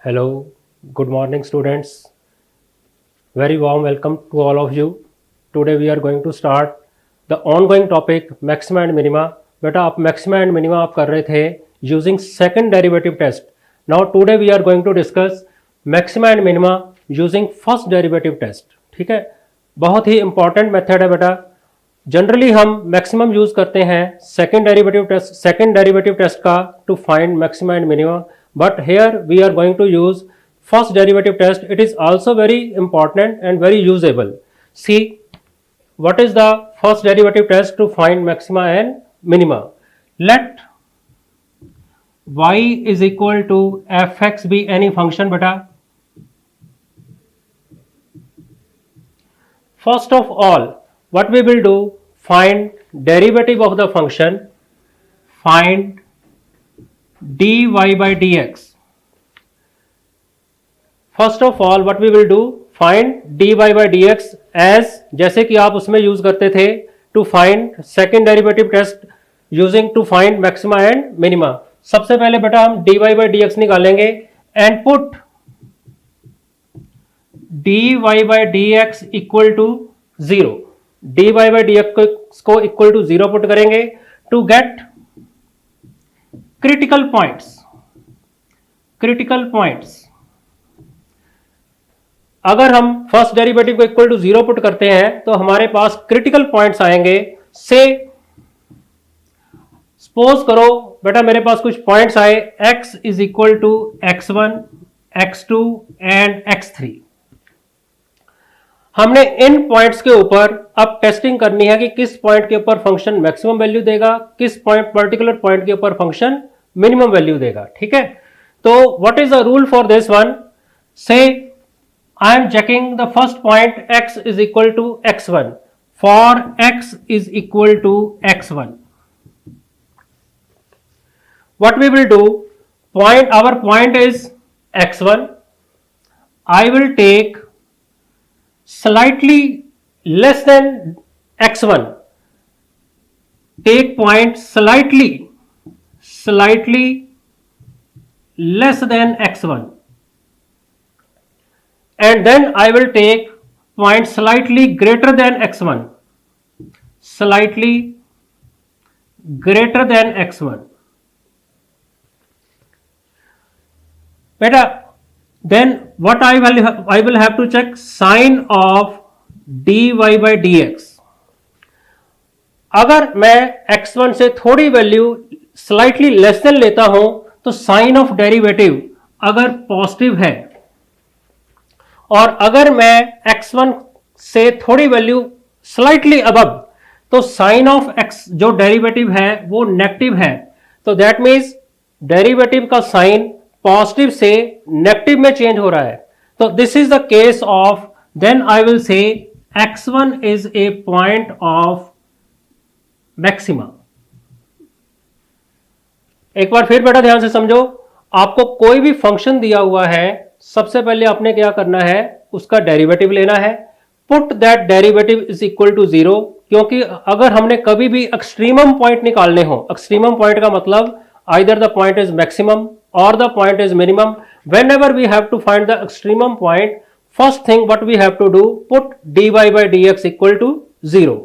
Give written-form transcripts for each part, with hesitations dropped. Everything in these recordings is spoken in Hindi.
Hello, good morning students. Very warm welcome to all of you. Today we are going to start the ongoing topic maxima and minima. बेटा आप maxima and minima आप कर रहे थे using second derivative test. Now today we are going to discuss maxima and minima using first derivative test. ठीक है, बहुत ही important method है बेटा. जनरली हम मैक्सिमम यूज करते हैं सेकेंड डेरिवेटिव टेस्ट का to find maxima and minima, but here we are going to use first derivative test. It is also very important and very usable. See what is the first derivative test to find maxima and minima. Let y is equal to f x be any function. बेटा first of all what we will do, find derivative of the function, find dy by dx. First of all what we will do, find dy by dx as जैसे कि आप उसमें यूज करते थे to find second derivative test using to find maxima and minima. सबसे पहले बेटा हम dy by dx निकालेंगे and put dy by dx equal to 0. dy by dx को इक्वल टू 0 पुट करेंगे टू गेट क्रिटिकल पॉइंट्स. अगर हम फर्स्ट डेरिवेटिव को इक्वल टू 0 पुट करते हैं तो हमारे पास क्रिटिकल पॉइंट्स आएंगे. से सपोज करो बेटा मेरे पास कुछ पॉइंट्स आए, x is equal to x1, x2 and x3. हमने इन पॉइंट्स के ऊपर अब टेस्टिंग करनी है कि किस पॉइंट के ऊपर फंक्शन मैक्सिमम वैल्यू देगा, किस पर्टिकुलर पॉइंट के ऊपर फंक्शन मिनिमम वैल्यू देगा. ठीक है, तो what is the rule for this one. Say I am checking the first point x is equal to x1 for x is equal to x1. What we will do, our point is x1. I will take slightly less than x1, take point slightly less than x1, and then I will take point slightly greater than x1, beta. Then what I will have to check sign of dy by dx. अगर मैं x1 से थोड़ी वैल्यू स्लाइटली लेस देन लेता हूं तो साइन ऑफ डेरिवेटिव अगर पॉजिटिव है, और अगर मैं x1 से थोड़ी वैल्यू स्लाइटली अबव तो साइन ऑफ x जो डेरिवेटिव है वो नेगेटिव है. तो दैट मीन्स डेरिवेटिव का साइन पॉजिटिव से नेगेटिव में चेंज हो रहा है. तो this is the case of, then I will say x1 is a point of maxima. एक बार फिर बेटा ध्यान से समझो, आपको कोई भी फंक्शन दिया हुआ है, सबसे पहले आपने क्या करना है, उसका डेरिवेटिव लेना है. Put that derivative is equal to 0, क्योंकि अगर हमने कभी भी एक्सट्रीमम पॉइंट निकालने हो, एक्सट्रीमम पॉइंट का मतलब either the point is maximum or the point is minimum. Whenever we have to find the extremum point, first thing what we have to do, put dy by dx equal to 0.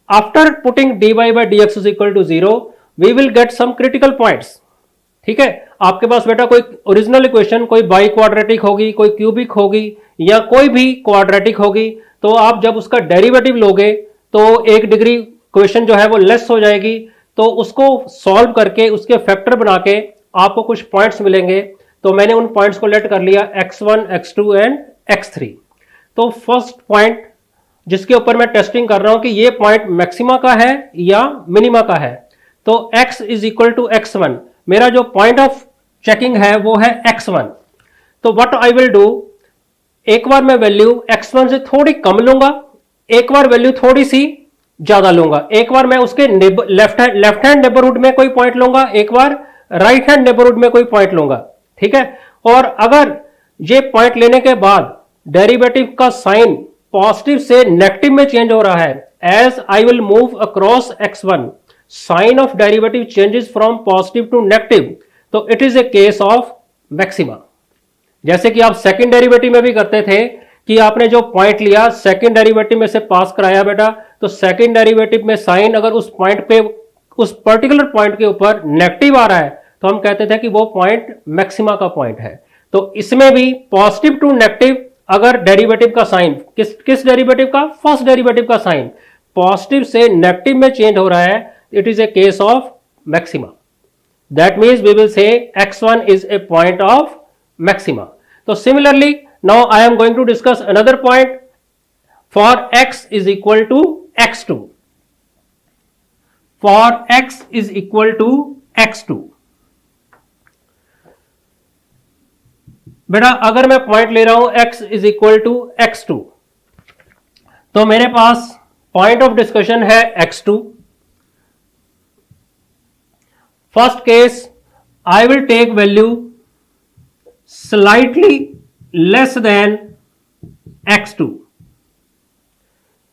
After putting dy by dx is equal to 0, we will get some critical points. ठीक है, आपके पास बेटा कोई ओरिजिनल इक्वेशन, कोई बाई क्वाड्रेटिक होगी, कोई क्यूबिक होगी, या कोई भी क्वाड्रेटिक होगी, तो आप जब उसका डेरिवेटिव लोगे तो 1 डिग्री इक्वेशन जो है वो लेस हो जाएगी. तो उसको सॉल्व करके उसके फैक्टर बना के आपको कुछ पॉइंट्स मिलेंगे. तो मैंने उन पॉइंट्स को लेट कर लिया x1, x2 एंड x3. तो फर्स्ट पॉइंट जिसके ऊपर मैं टेस्टिंग कर रहा हूं कि ये पॉइंट मैक्सिमा का है या मिनिमा का है, तो x is equal to x1. मेरा जो पॉइंट ऑफ चेकिंग है वो है x1. तो व्हाट आई विल डू, एक बार मैं वैल्यू x1 से थोड़ी कम लूंगा, एक बार वैल्यू थोड़ी सी ज्यादा लूंगा. एक बार मैं उसके लेफ्ट हैंड नेबरहुड में कोई पॉइंट लूंगा, एक बार राइट हैंड नेबरहुड में कोई पॉइंट लूंगा. ठीक है, और अगर ये पॉइंट लेने के बाद डेरिवेटिव का साइन पॉजिटिव से नेगेटिव में चेंज हो रहा है, as I will move across x1, sign of derivative changes from positive to negative, तो it is a case of maxima. जैसे कि आप सेकंड डेरिवेटिव में भी करते थे कि आपने जो पॉइंट लिया सेकंड डेरिवेटिव में से पास कराया बेटा, तो सेकंड डेरिवेटिव में साइन अगर उस पॉइंट पे, उस पर्टिकुलर पॉइंट के ऊपर नेगेटिव आ रहा है तो हम कहते थे कि वो पॉइंट मैक्सिमा का पॉइंट है। तो इसमें भी पॉजिटिव टू नेगेटिव अगर डेरिवेटिव का साइन, किस डेरिवेटिव का, फर्स्ट डेरिवेटिव का साइन पॉजिटिव से नेगेटिव में चेंज हो रहा है, it is a case of maxima. That means we will say x1 is a point of maxima. तो similarly now I am going to discuss another point for x is equal to x2। For x is equal to x2, बेटा अगर मैं पॉइंट ले रहा हूं x is equal to x2, तो मेरे पास पॉइंट ऑफ डिस्कशन है x2। First case I will take value slightly less than x2।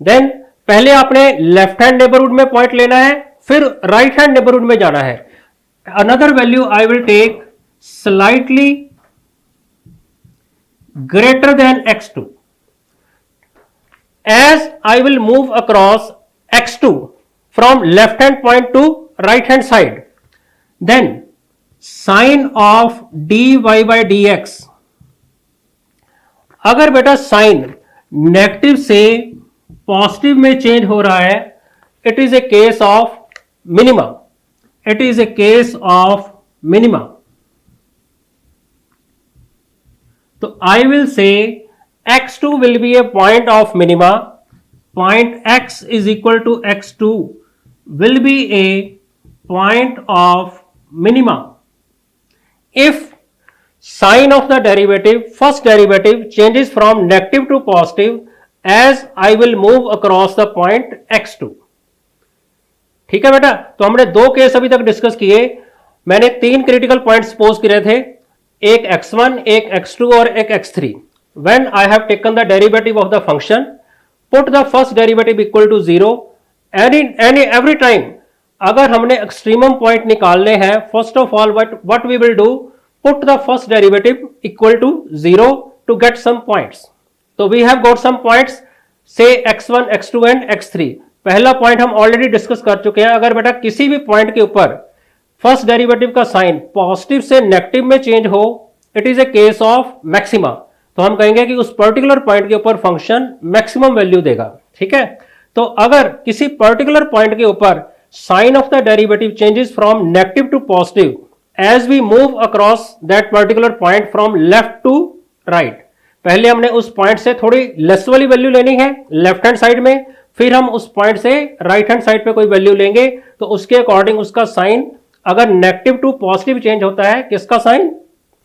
Then पहले आपने लेफ्ट हैंड नेबरहुड में पॉइंट लेना है, फिर राइट हैंड नेबरहुड में जाना है। Another value I will take slightly greater than x2 as I will move across x2 from left hand point to right hand side, then sin of dy by dx, अगर बेटा साइन नेगेटिव से पॉजिटिव में चेंज हो रहा है, it is a case of minima. It is a case of minima. तो I will say x2 will be a point of minima. Point x is equal to x2 will be a point of minima if sign of the derivative, first derivative changes from negative to positive as I will move across the point x2। ठीक है बेटा, तो हमने दो केस अभी तक डिस्कस किए। मैंने तीन क्रिटिकल पॉइंट सपोज किए थे, एक x1, एक x2 और एक x3। When I have taken the derivative of the function, put the first derivative equal to 0, every time अगर हमने एक्सट्रीमम पॉइंट निकालने हैं, first of all what we will do, put the first derivative equal to 0 to get some points। तो we have got some points, say x1, x2 and x3। पहला पॉइंट हम ऑलरेडी डिस्कस कर चुके हैं। अगर बेटा किसी भी पॉइंट के ऊपर फर्स्ट डेरिवेटिव का साइन पॉजिटिव से नेगेटिव में चेंज हो, it is a case of maxima. तो हम कहेंगे कि उस पर्टिकुलर पॉइंट के ऊपर फंक्शन मैक्सिमम वैल्यू देगा। ठीक है, तो अगर किसी पर्टिकुलर पॉइंट के ऊपर sign of the derivative changes from negative to positive as we move across that particular point from left to right, पहले हमने उस पॉइंट से थोड़ी लेस वाली वैल्यू लेनी है लेफ्ट हैंड साइड में, फिर हम उस पॉइंट से राइट हैंड साइड पे कोई वैल्यू लेंगे, तो उसके अकॉर्डिंग उसका साइन अगर नेगेटिव टू पॉजिटिव चेंज होता है, किसका साइन,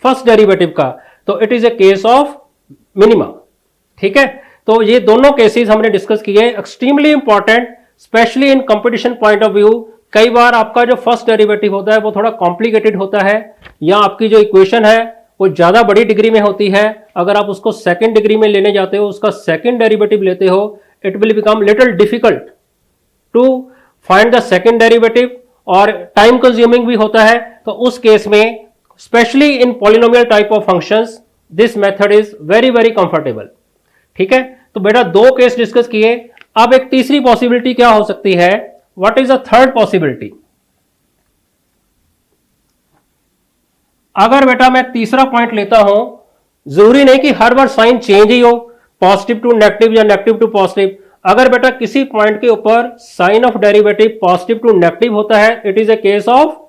फर्स्ट डेरिवेटिव का, तो it is a case of minima. ठीक है, तो ये दोनों केसेस हमने डिस्कस किए, extremely important specially in competition point of view. कई बार आपका जो फर्स्ट डेरिवेटिव होता है वो थोड़ा कॉम्प्लिकेटेड होता है, या आपकी जो इक्वेशन है वो ज्यादा बड़ी डिग्री में होती है। अगर आप उसको सेकंड डिग्री में लेने जाते हो, उसका सेकंड डेरिवेटिव लेते हो, it will become little difficult to find the second derivative, और टाइम कंज्यूमिंग भी होता है। तो उस केस में specially in polynomial type of functions this method is very very comfortable. ठीक है, तो बेटा दो केस डिस्कस किए। अब एक तीसरी पॉसिबिलिटी क्या हो सकती है, what is the third possibility. अगर बेटा मैं तीसरा पॉइंट लेता हूं, जरूरी नहीं कि हर बार साइन चेंज ही हो, पॉजिटिव टू नेगेटिव या नेगेटिव टू पॉजिटिव। अगर बेटा किसी पॉइंट के ऊपर sign of derivative positive to negative होता है, it is a case of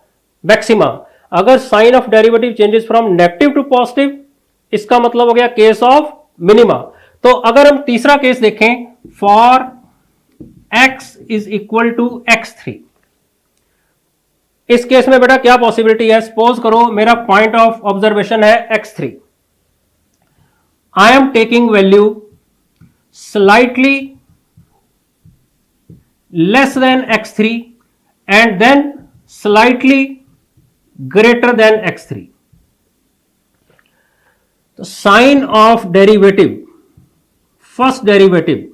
maxima. अगर sign of derivative changes from negative to positive, इसका मतलब हो गया केस ऑफ मिनिमा। तो अगर हम तीसरा केस देखें, for x is equal to x3, इस केस में बेटा क्या पॉसिबिलिटी है, सपोज करो मेरा पॉइंट ऑफ ऑब्जर्वेशन है x3, I am taking value slightly less than x3 and then slightly greater than x3। तो sign of derivative, first derivative,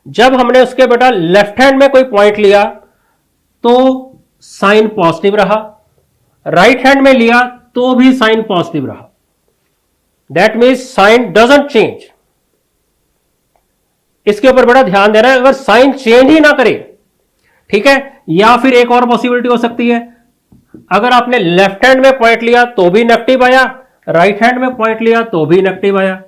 जब हमने उसके बेटा लेफ्ट हैंड में कोई पॉइंट लिया तो साइन पॉजिटिव रहा, राइट हैंड में लिया तो भी साइन पॉजिटिव रहा। That means sign doesn't change. इसके ऊपर बड़ा ध्यान देना है, अगर साइन चेंज ही ना करे, ठीक है। या फिर एक और पॉसिबिलिटी हो सकती है, अगर आपने लेफ्ट हैंड में पॉइंट लिया तो भी नेगेटिव आया, राइट हैंड में पॉइंट लिया तो भी नेगेटिव आया।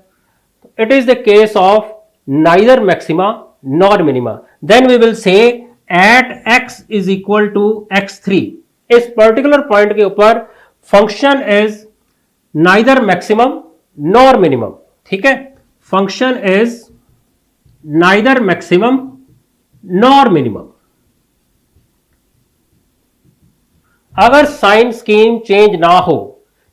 It is the case of neither maxima nor minima. Then we will say at x is equal to x3, इस पर्टिकुलर पॉइंट के ऊपर function is neither maximum nor minimum, ठीक है। Function is neither maximum nor minimum. अगर साइन स्कीम चेंज ना हो,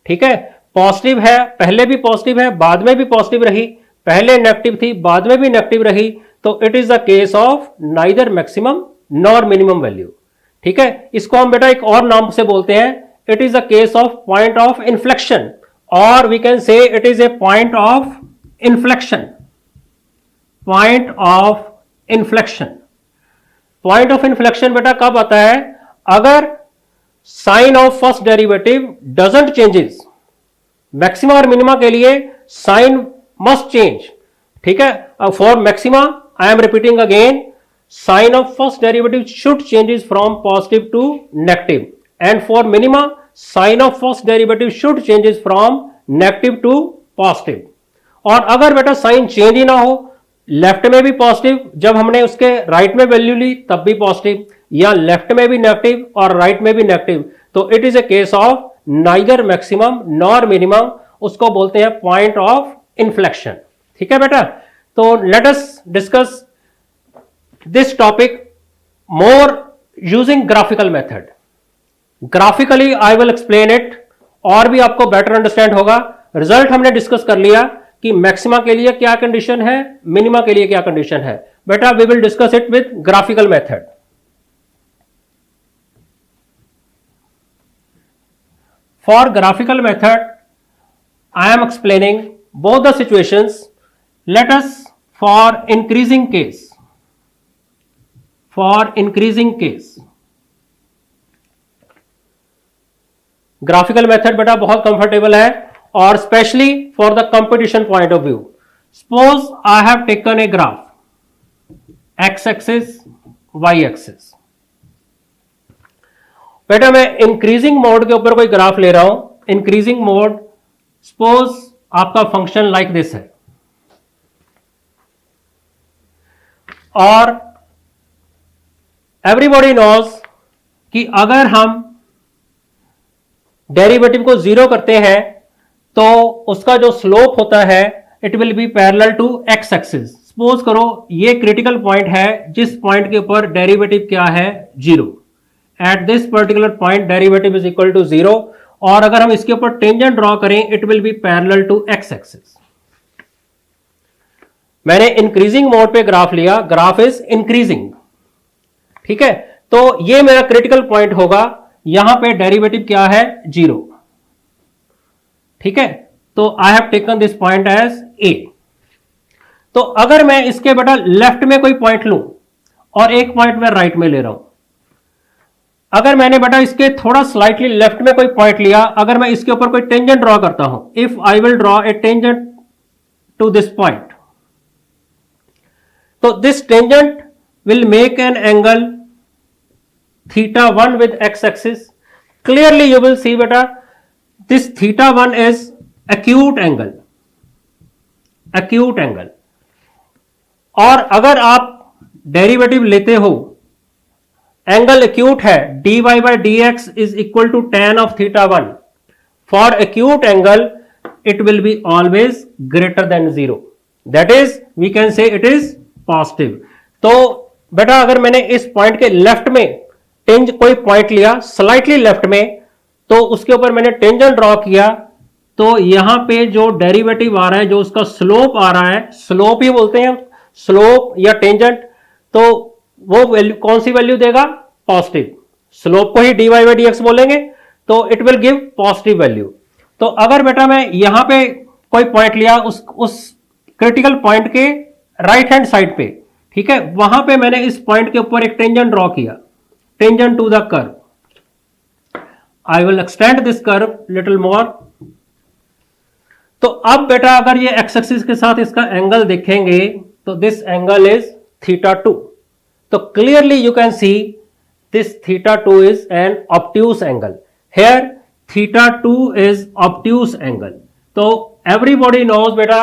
ठीक है, पॉजिटिव है, पहले भी पॉजिटिव है, बाद में भी पॉजिटिव रही, पहले नेगेटिव थी, बाद में भी नेगेटिव रही, तो it is the case of neither maximum nor minimum value, ठीक है। इसको हम बेटा एक और नाम से बोलते हैं, it is the case of point of inflection, और we can say it is a point of inflection. Point of inflection, point of inflection बेटा कब आता है, अगर sign of first derivative doesn't changes. Maxima और मिनिमा के लिए साइन मस्ट चेंज, ठीक है। For maxima I am repeating again, sign of first derivative should changes from positive to negative, and for minima sign of first derivative should changes from negative to positive. और अगर बेटा साइन चेंज ही ना हो, लेफ्ट में भी पॉजिटिव, जब हमने उसके राइट में वैल्यू ली तब भी पॉजिटिव, या लेफ्ट में भी नेगेटिव और राइट में भी नेगेटिव, तो it is a case of neither maximum nor minimum, उसको बोलते हैं पॉइंट ऑफ इन्फ्लेक्शन, ठीक है बेटा। तो let us discuss this topic more using graphical method. Graphically I will explain it, और भी आपको बेटर अंडरस्टैंड होगा। रिजल्ट हमने डिस्कस कर लिया कि मैक्सिमा के लिए क्या कंडीशन है, मिनिमा के लिए क्या कंडीशन है। बेटा we will discuss it with graphical method. For graphical method, I am explaining both the situations. Let us for increasing case. For increasing case, graphical method बेटा बहुत कंफर्टेबल है, और specially for the competition point of view. Suppose I have taken a graph, x axis, y axis. बेटा मैं इंक्रीजिंग मोड के ऊपर कोई ग्राफ ले रहा हूं, इंक्रीजिंग मोड, सपोज आपका फंक्शन लाइक दिस है, और एवरीबॉडी नोज कि अगर हम डेरिवेटिव को जीरो करते हैं तो उसका जो स्लोप होता है it will be parallel to x axis. Suppose करो ये क्रिटिकल पॉइंट है जिस पॉइंट के ऊपर डेरिवेटिव क्या है, zero. At this particular point derivative is equal to zero, और अगर हम इसके ऊपर टेंजेंट ड्रॉ करें it will be parallel to x axis. मैंने इंक्रीजिंग मोड पे ग्राफ लिया, ग्राफ इज इंक्रीजिंग, ठीक है। तो ये मेरा क्रिटिकल पॉइंट होगा, यहां पे डेरिवेटिव क्या है, जीरो, ठीक है। तो I have taken this point as A. तो अगर मैं इसके बेटा लेफ्ट में कोई पॉइंट लूं और एक पॉइंट मैं राइट में ले रहा हूं, अगर मैंने बेटा इसके थोड़ा स्लाइटली लेफ्ट में कोई पॉइंट लिया, अगर मैं इसके ऊपर कोई टेंजेंट ड्रॉ करता हूं, if I will draw a tangent to this point, तो this tangent will make an angle θ1 with x axis. Clearly you will see beta this θ1 is acute angle, acute angle। और अगर आप डेरिवेटिव लेते हो, एंगल एक्यूट है, dy by dx is equal to tan of θ1। For acute angle it will be always greater than zero, that is we can say it is positive। तो बेटा अगर मैंने इस पॉइंट के लेफ्ट में कोई पॉइंट लिया स्लाइटली लेफ्ट में, तो उसके ऊपर मैंने टेंजेंट ड्रॉ किया, तो यहां पे जो डेरिवेटिव आ रहा है, जो उसका स्लोप आ रहा है, स्लोप ही बोलते हैं, स्लोप या टेंजेंट, तो वो वैल्यू कौन सी वैल्यू देगा, पॉजिटिव। स्लोप को ही dy by dx बोलेंगे, तो it will give positive value. तो अगर बेटा मैं यहां पे कोई पॉइंट लिया उस क्रिटिकल पॉइंट के राइट हैंड साइड पे, ठीक है, वहां पे मैंने इस पॉइंट के ऊपर एक टेंजेंट ड्रॉ किया, tangent to the curve. I will extend this curve little more. तो अब बेटा अगर ये एक्स एक्सिस के साथ इसका एंगल देखेंगे तो दिस एंगल इज θ2. तो clearly you can see this θ2 is an obtuse angle. Here θ2 is obtuse angle. तो एवरीबॉडी नोज बेटा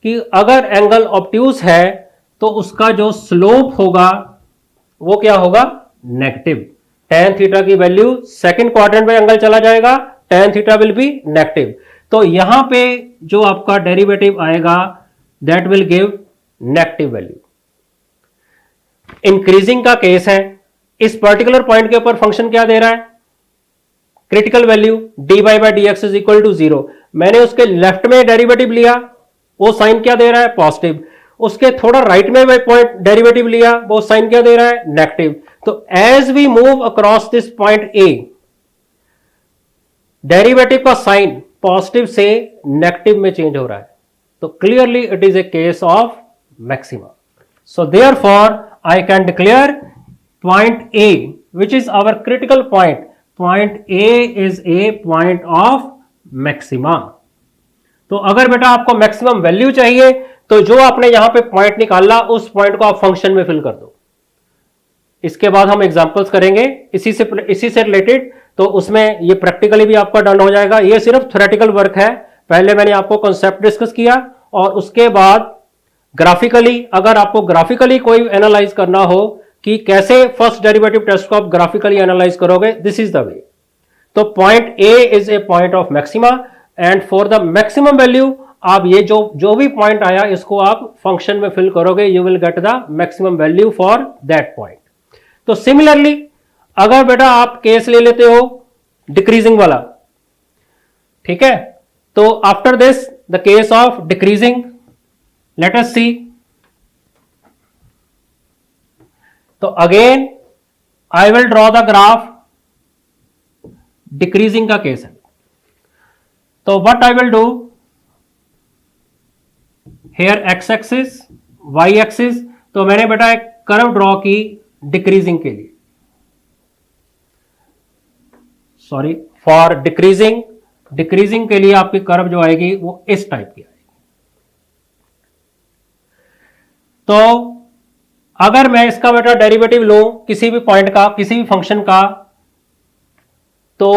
कि अगर एंगल ऑब्ट्यूस है तो उसका जो स्लोप होगा वो क्या होगा, नेगेटिव. tan थीटा की वैल्यू सेकंड क्वाड्रेंट में एंगल चला जाएगा, tan theta will be negative. तो यहां पे जो आपका डेरिवेटिव आएगा that will give negative value. Increasing का केस है, इस पर्टिकुलर पॉइंट के ऊपर फंक्शन क्या दे रहा है, critical value dy by d x is equal to 0. मैंने उसके लेफ्ट में डेरिवेटिव लिया, वो साइन क्या दे रहा है, पॉजिटिव. उसके थोड़ा राइट में पॉइंट डेरिवेटिव लिया, वो साइन क्या दे रहा है, नेगेटिव. तो as we move across this point A, derivative का साइन पॉजिटिव से नेगेटिव में चेंज हो रहा है. तो clearly it is a case of maxima. So therefore I can declare point A, which is our critical point. Point A is a point of maxima. तो अगर बेटा आपको मैक्सिमम वैल्यू चाहिए तो जो आपने यहां पे पॉइंट निकाला उस पॉइंट को आप फंक्शन में फिल कर दो. इसके बाद हम एग्जांपल्स करेंगे इसी से रिलेटेड. तो उसमें ये प्रैक्टिकली भी आपका डन हो जाएगा. ये सिर्फ थ्योरेटिकल वर्क है. पहले मैंने आपको कॉन्सेप्ट डिस्कस किया और उसके बाद ग्राफिकली, अगर आपको ग्राफिकली कोई एनालाइज करना हो कि कैसे फर्स्ट डेरिवेटिव टेस्ट को आप ग्राफिकली एनालाइज करोगे, दिस इज द वे. तो point A is a point of maxima and for the maximum value आप ये जो भी पॉइंट आया इसको आप फंक्शन में फिल करोगे, you will get the maximum value for that point. तो सिमिलरली अगर बेटा आप केस ले लेते हो डिक्रीजिंग वाला, ठीक है, तो after this the case of decreasing, let us see. तो again I will draw the graph. Decreasing का केस है. तो what I will do here, x axis y axis. तो मैंने बेटा एक कर्व ड्रॉ की डिक्रीजिंग के लिए, सॉरी फॉर डिक्रीजिंग. डिक्रीजिंग के लिए आपकी कर्व जो आएगी वो इस टाइप की आएगी. तो अगर मैं इसका बेटा डेरिवेटिव लूं किसी भी पॉइंट का, किसी भी फंक्शन का, तो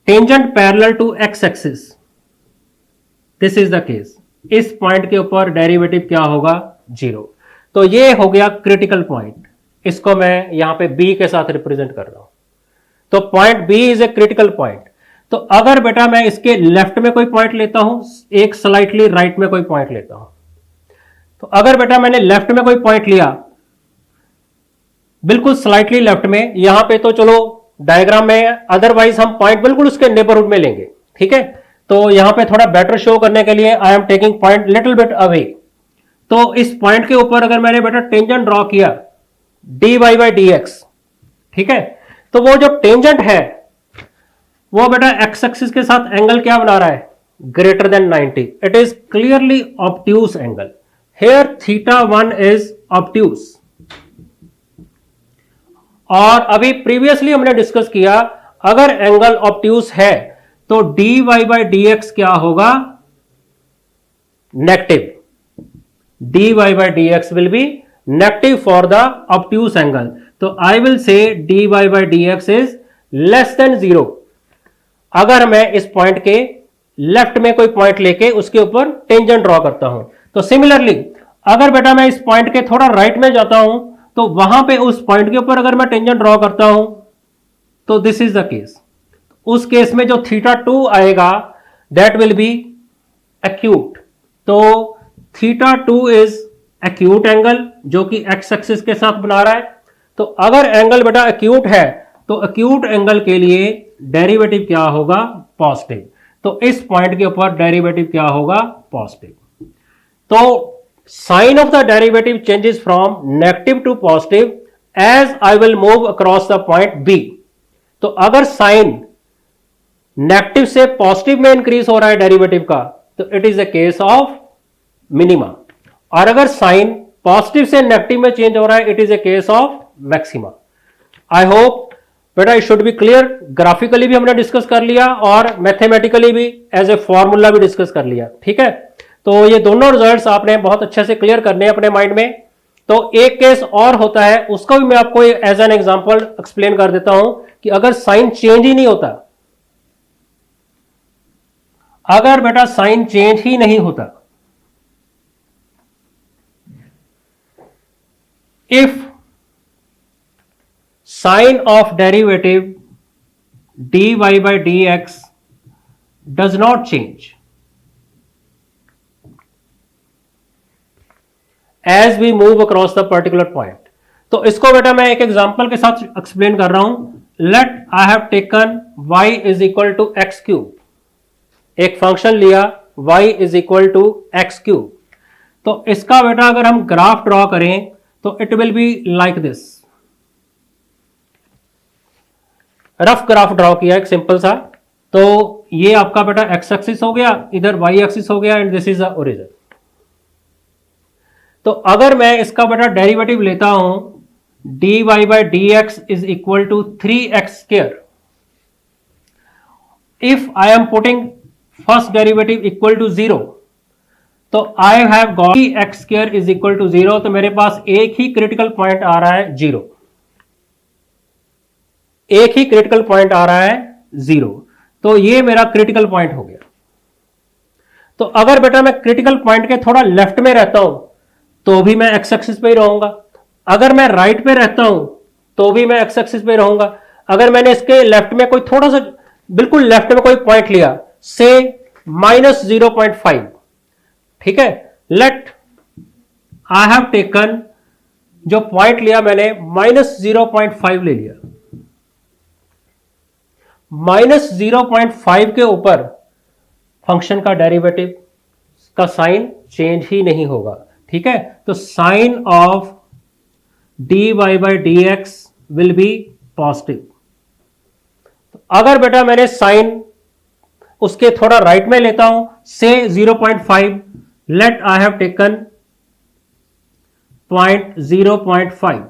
tangent parallel to x axis, this is the case. इस पॉइंट के ऊपर डेरिवेटिव क्या होगा, 0. तो ये हो गया क्रिटिकल पॉइंट. इसको मैं यहां पे बी के साथ रिप्रेजेंट कर रहा हूं. तो point B is a critical point. तो अगर बेटा मैं इसके लेफ्ट में कोई पॉइंट लेता हूं, एक स्लाइटली राइट में कोई पॉइंट लेता हूं, तो अगर बेटा मैंने लेफ्ट में कोई पॉइंट लिया, बिल्कुल स्लाइटली लेफ्ट में, यहां पे तो चलो डायग्राम में, अदरवाइज हम पॉइंट बिल्कुल उसके नेबरहुड में लेंगे, ठीक है. तो यहां पे थोड़ा बेटर शो करने के लिए I am taking point little bit away. तो इस पॉइंट के ऊपर अगर मैंने बेटा टेंजेंट ड्रॉ किया dy बाई डी एक्स, ठीक है, तो वो जो टेंजेंट है वो बेटा एक्स एक्सिस के साथ एंगल क्या बना रहा है, greater than 90. It is clearly obtuse angle. Here θ1 is obtuse. और अभी प्रीवियसली हमने डिस्कस किया अगर एंगल ऑब्ट्यूस है तो dy बाई डी एक्स क्या होगा, negative. dy by d x will be negative for the obtuse angle. तो I will say dy by d x is less than 0. अगर मैं इस पॉइंट के लेफ्ट में कोई पॉइंट लेके उसके ऊपर टेंजेंट ड्रॉ करता हूं. तो सिमिलरली अगर बेटा मैं इस पॉइंट के थोड़ा राइट में जाता हूं तो वहां पे उस पॉइंट के ऊपर अगर मैं टेंजेंट ड्रॉ करता हूं तो दिस इज द केस. उस केस में जो θ2 आएगा दैट विल बी एक्यूट. तो θ2 इज एक्यूट एंगल जो कि एक्स एक्सिस के साथ बना रहा है. तो अगर एंगल बेटा एक्यूट है तो एक्यूट एंगल के लिए डेरिवेटिव क्या होगा, पॉजिटिव. तो इस पॉइंट के ऊपर डेरिवेटिव क्या होगा, पॉजिटिव. तो sign of the derivative changes from negative to positive as I will move across the point B. तो अगर साइन नेगेटिव से पॉजिटिव में इंक्रीज हो रहा है डेरिवेटिव का तो it is a case of minima. और अगर साइन पॉजिटिव से नेगेटिव में चेंज हो रहा है it is a case of maxima. I hope बेटा it should be clear, graphically भी हमने डिस्कस कर लिया और मैथमेटिकली भी एज ए फॉर्मूला भी डिस्कस कर लिया, ठीक है। तो ये दोनों रिजल्ट्स आपने बहुत अच्छे से क्लियर करने हैं अपने माइंड में। तो एक केस और होता है, उसको भी मैं आपको एज एन एग्जांपल एक्सप्लेन कर देता हूं कि अगर साइन चेंज ही नहीं होता, अगर बेटा साइन चेंज ही नहीं होता, if sign of derivative dy by dx does not change as we move across the particular point। तो इसको बेटा मैं एक एग्जांपल के साथ एक्सप्लेन कर रहा हूं। Let I have taken y is equal to x cube, एक फंक्शन लिया y is equal to x cube. तो इसका बेटा अगर हम ग्राफ ड्रॉ करें तो it will be like this. Rough graph draw किया एक सिंपल सा। तो ये आपका बेटा एक्स एक्सिस हो गया, इधर वाई एक्सिस हो गया and this is the origin. तो अगर मैं इसका बेटा डेरिवेटिव लेता हूं dy by dx is equal to 3x square, if I am putting first derivative equal to 0, तो I have got 3x square is equal to 0। तो मेरे पास एक ही क्रिटिकल पॉइंट आ रहा है 0, एक ही क्रिटिकल पॉइंट आ रहा है 0। तो ये मेरा क्रिटिकल पॉइंट हो गया। तो अगर बेटा मैं क्रिटिकल पॉइंट के थोड़ा लेफ्ट में रहता हूं तो भी मैं एक्स एक्सिस पे ही रहूंगा, अगर मैं राइट पे रहता हूं तो भी मैं एक्स एक्सिस पे रहूंगा। अगर मैंने इसके लेफ्ट में कोई थोड़ा सा बिल्कुल लेफ्ट में कोई पॉइंट लिया से -0.5, ठीक है, लेट आई हैव टेकन, जो पॉइंट लिया मैंने -0.5 ले लिया, -0.5 के ऊपर फंक्शन का डेरिवेटिव का साइन चेंज ही नहीं होगा, ठीक है। तो sign of dy by dx will be positive. अगर बेटा मैंने साइन उसके थोड़ा राइट में लेता हूं से 0.5, लेट आई हैव टेकन 0.5,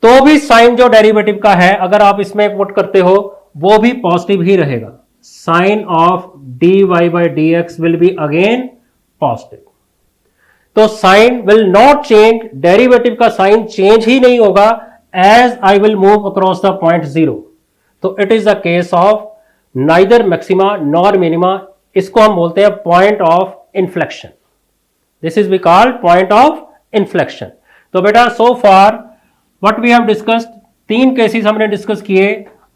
तो भी साइन जो डेरिवेटिव का है अगर आप इसमें पुट करते हो वो भी पॉजिटिव ही रहेगा। Sign of dy by dx will be again positive. तो sign will not change, derivative का साइन चेंज ही नहीं होगा as I will move across the point 0। तो it is the case of neither maxima nor minima. इसको हम बोलते हैं point of inflection. This is we called point of inflection. तो बेटा so far what we have discussed, 3 cases हमने डिस्कस किए।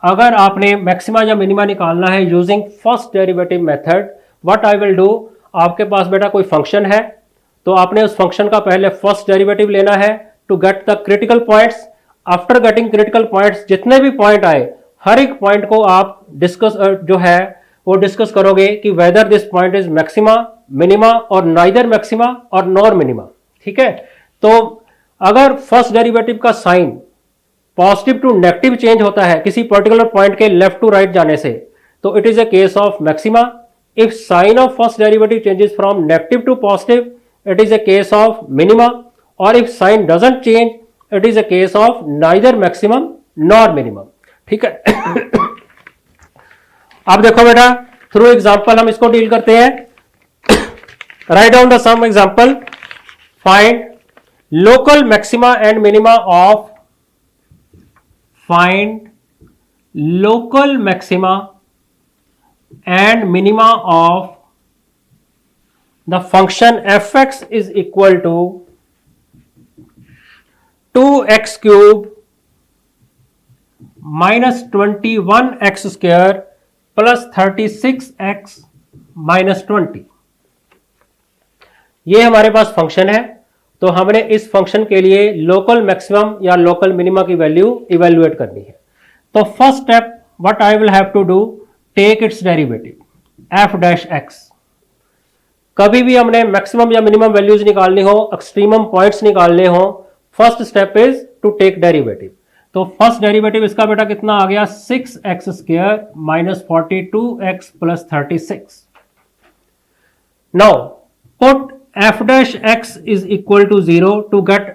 अगर आपने मैक्सिमा या मिनिमा निकालना है using first derivative method, what I will do, आपके पास बेटा कोई फंक्शन है तो आपने उस फंक्शन का पहले फर्स्ट डेरिवेटिव लेना है to get the critical points. After getting critical points, जितने भी पॉइंट आए हर एक पॉइंट को आप डिस्कस जो है वो डिस्कस करोगे कि whether this point is maxima, minima और नाइदर मैक्सिमा और नॉर मिनिमा, ठीक है। तो अगर फर्स्ट डेरिवेटिव का sign positive to negative change होता है किसी पर्टिकुलर पॉइंट के लेफ्ट टू राइट जाने से, तो it is a case of maxima. If sign of first derivative changes from negative to positive, it is a case of minima, or if sign doesn't change, it is a case of neither maximum nor minimum, ठीक है। अब देखो बेटा थ्रू एग्जांपल हम इसको डील करते हैं। Write down the some example. Find local maxima and minima of, find local maxima and minima of the function fx is equal to 2x cube minus 21x square plus 36x minus 20। ये हमारे पास फंक्शन है। तो हमने इस फंक्शन के लिए लोकल मैक्सिमम या लोकल मिनिमा की वैल्यू इवेल्युएट करनी है। तो first step what I will have to do, take its derivative f dash x। कभी भी हमने मैक्सिमम या मिनिमम वैल्यूज निकालनी हो, एक्सट्रीमम पॉइंट्स निकालने हो, first step is to take derivative. तो फर्स्ट डेरिवेटिव इसका बेटा कितना आ गया, 6x square minus 42x plus 36। Now put f dash x is equal to 0 to get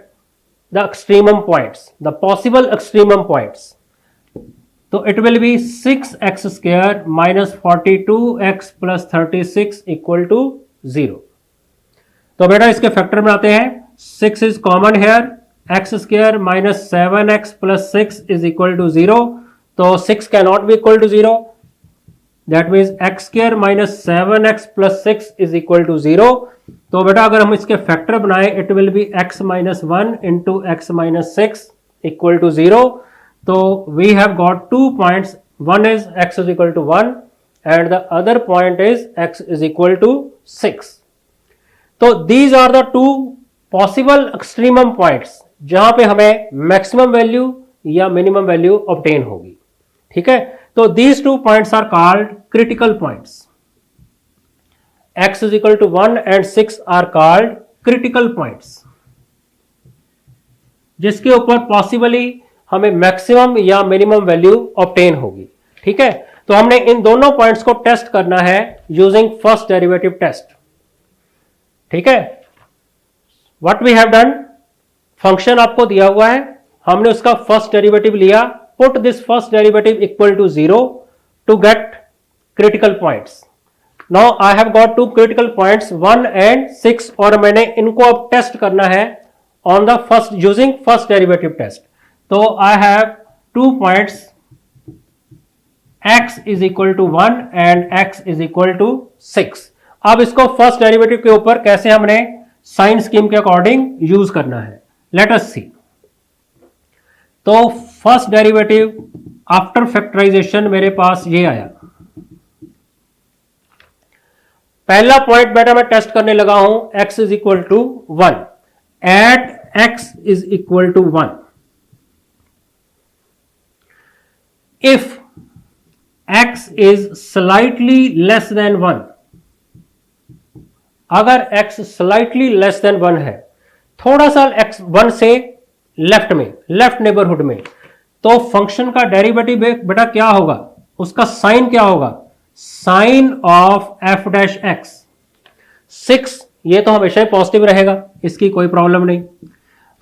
the extremum points, the possible extremum points। तो it will be 6x square minus 42x plus 36 equal to 0। तो बेटा इसके फैक्टर में आते हैं, 6 is common here, x square minus 7x plus 6 is equal to 0। तो 6 can not be equal to 0, that means x square minus 7x plus 6 is equal to 0। तो बेटा अगर हम इसके फैक्टर बनाएं, it will be x minus 1 into x minus 6 equal to 0। तो we have got 2 points, one is x is equal to 1 and the other point is x is equal to 6. तो these are the two possible extremum points जहां पे हमें मैक्सिमम वैल्यू या मिनिमम वैल्यू ऑब्टेन होगी। ठीक है, तो these two points are called critical points. x is equal to 1 and 6 are called critical points, जिसके ऊपर पॉसिबली हमें मैक्सिमम या मिनिमम वैल्यू ऑब्टेन होगी। ठीक है, तो हमने इन दोनों पॉइंट्स को टेस्ट करना है यूजिंग फर्स्ट डेरिवेटिव टेस्ट। ठीक है, what we have done, function आपको दिया हुआ है, हमने उसका फर्स्ट डेरिवेटिव लिया, put this first derivative equal to 0 to get critical points. Now I have got two critical points 1 and 6 और मैंने इनको अब टेस्ट करना है on the first using first derivative test. तो I have 2 points x is equal to 1 and x is equal to 6। अब इसको फर्स्ट डेरिवेटिव के ऊपर कैसे हमने साइन स्कीम के अकॉर्डिंग यूज करना है, लेट अस सी। तो फर्स्ट डेरिवेटिव आफ्टर फैक्टराइजेशन मेरे पास ये आया। पहला पॉइंट बेटा मैं टेस्ट करने लगा हूं, x is equal to 1 at x is equal to 1। If x is slightly less than 1, अगर x slightly less than 1 है, थोड़ा सा x 1 से लेफ्ट में, लेफ्ट नेबरहुड में, तो फंक्शन का डेरिवेटिव बेटा क्या होगा, उसका साइन क्या होगा, sign of f dash x 6, ये तो हमेशा ही पॉजिटिव रहेगा, इसकी कोई प्रॉब्लम नहीं।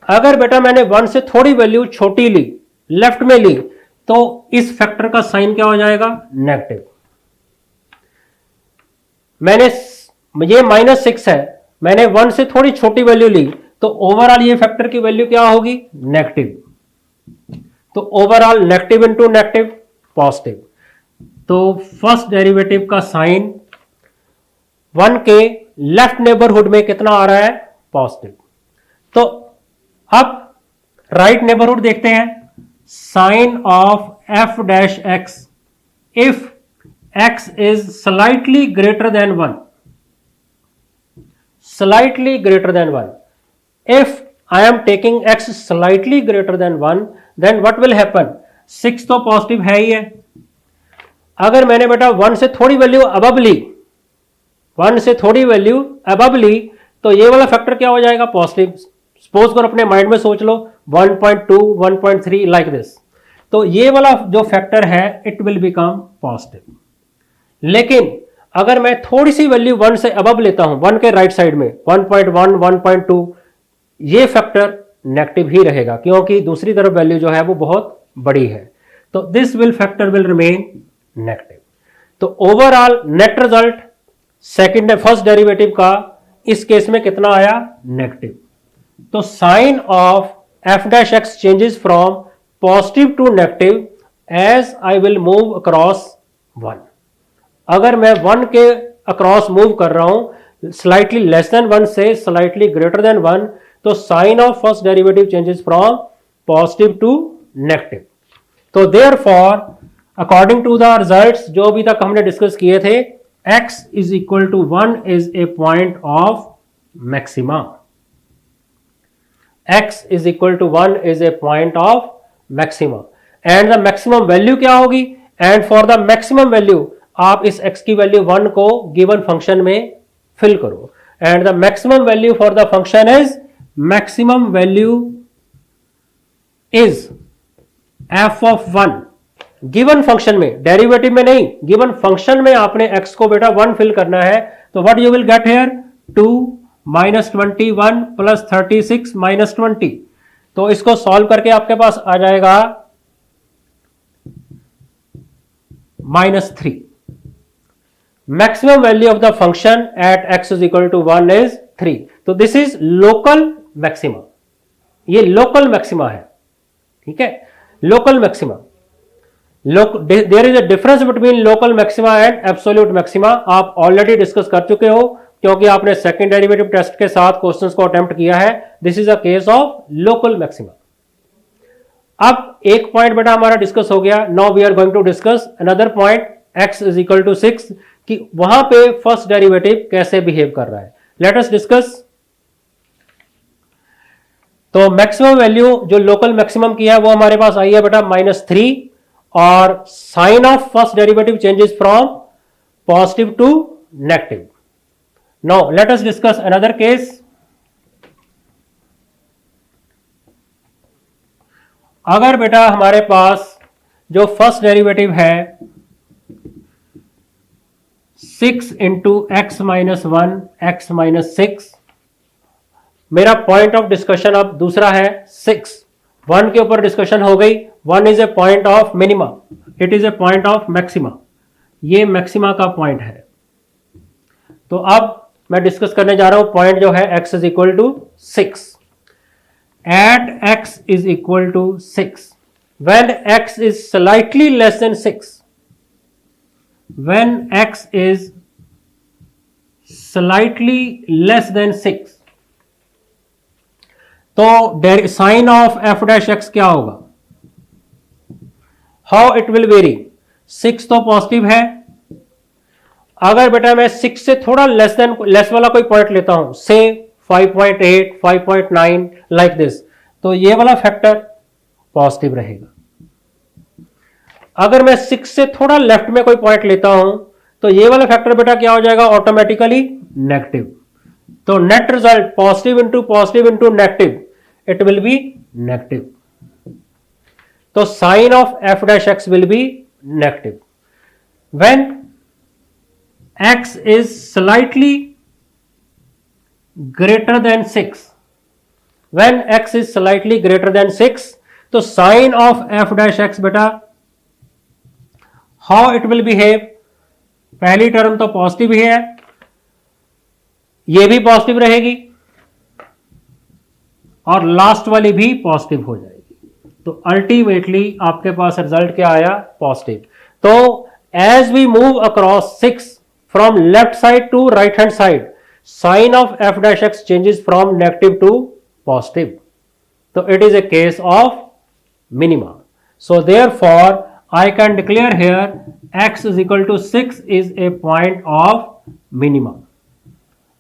अगर बेटा मैंने 1 से थोड़ी वैल्यू छोटी ली, लेफ्ट में ली, तो इस फैक्टर का साइन क्या हो जाएगा, नेगेटिव। मैंने ये -6 है, मैंने 1 से थोड़ी छोटी वैल्यू ली, तो ओवरऑल ये फैक्टर की वैल्यू क्या होगी, नेगेटिव। तो overall negative into negative positive. तो फर्स्ट डेरिवेटिव का साइन 1 के लेफ्ट नेबरहुड में कितना आ रहा है, पॉजिटिव। तो अब राइट नेबरहुड देखते हैं, sign of f dash x if x is slightly greater than 1, slightly greater than 1, if I am taking x slightly greater than 1, then what will happen, 6 तो पॉजिटिव है ही है। अगर मैंने बेटा 1 से थोड़ी वैल्यू अबव ली, 1 से थोड़ी वैल्यू अबव ली, तो ये वाला फैक्टर क्या हो जाएगा, पॉजिटिव। सपोज कर अपने माइंड में सोच लो 1.2 1.3 लाइक दिस, तो ये वाला जो फैक्टर है इट विल बिकम पॉजिटिव। लेकिन अगर मैं थोड़ी सी वैल्यू 1 से अबव लेता हूं, 1 के राइट साइड में 1.1 1.2, ये फैक्टर नेगेटिव ही रहेगा, क्योंकि दूसरी तरफ वैल्यू जो है वो बहुत बड़ी है। तो this will factor will remain negative. तो overall net result second first derivative का इस केस में कितना आया, नेगेटिव। तो sign of f dash x changes from positive to negative as I will move across 1। अगर मैं 1 के अक्रॉस मूव कर रहा हूं, स्लाइटली लेस देन 1 से स्लाइटली ग्रेटर देन 1, तो sign of first derivative changes from positive to negative. तो therefore according to the results जो अभी तक हमने डिस्कस किए थे, x is equal to 1 is a point of maxima. x is equal to 1 is a point of maxima and the maximum value क्या होगी, and for the maximum value आप इस x की वैल्यू 1 को गिवन फंक्शन में फिल करो, and the maximum value for the function is, maximum value is f of 1 given function में, डेरिवेटिव में नहीं, गिवन फंक्शन में आपने x को बेटा 1 फिल करना है। तो what you will get here, 2 -21 plus 36 -20। तो इसको सॉल्व करके आपके पास आ जाएगा -3. Maximum value of the function at x is equal to 1 is 3. तो दिस इज लोकल मैक्सिमा, ये लोकल मैक्सिमा है, ठीक है, local maxima. There is a difference between local maxima and absolute maxima. आप ऑलरेडी डिस्कस कर चुके हो क्योंकि आपने सेकंड डेरिवेटिव टेस्ट के साथ क्वेश्चंस को अटेम्प्ट किया है. This is a case of local maxima. अब एक पॉइंट बेटा हमारा डिस्कस हो गया. Now we are going to discuss another point, x is equal to 6, कि वहां पे फर्स्ट डेरिवेटिव कैसे बिहेव कर रहा है. Late us discuss. तो मैक्सिमम वैल्यू जो लोकल मैक्सिमम की है वो हमारे पास आई है बेटा -3, और sign of first derivative changes from positive to negative. Now let us discuss another case. अगर बेटा हमारे पास जो फर्स्ट डेरिवेटिव है 6 into x minus 1 x minus 6, मेरा पॉइंट ऑफ डिस्कशन अब दूसरा है 6. 1 के ऊपर डिस्कशन हो गई. 1 is a point of minima, it is a point of maxima. ये मैक्सिमा का पॉइंट है. तो अब मैं डिस्कस करने जा रहा हूं पॉइंट जो है x is equal to 6. At x is equal to 6, when x is slightly less than 6, when x is slightly less than 6, तो sign of f dash x क्या होगा? How it will very. 6 तो पॉजिटिव है. अगर बेटा मैं 6 से थोड़ा लेस वाला कोई पॉइंट लेता हूं, से 5.8, 5.9 लाइक दिस, तो ये वाला फैक्टर पॉजिटिव रहेगा. अगर मैं 6 से थोड़ा लेफ्ट में कोई पॉइंट लेता हूं तो ये वाला फैक्टर बेटा क्या हो जाएगा? Automatically negative. तो net result positive into negative, it will be negative. तो sign of f dash x will be negative. When x is slightly greater than 6, when x is slightly greater than 6, तो sin of f dash x बेटा how it will behave. पहली टर्म तो पॉजिटिव ही है, ये भी पॉजिटिव रहेगी और लास्ट वाली भी पॉजिटिव हो जाएगी. तो अल्टीमेटली आपके पास रिजल्ट क्या आया? पॉजिटिव. तो एज वी मूव अक्रॉस 6 फ्रॉम left side to right hand side, sin of f dash x changes from negative to positive. So it is a case of minima. So therefore I can declare here x is equal to 6 is a point of minima.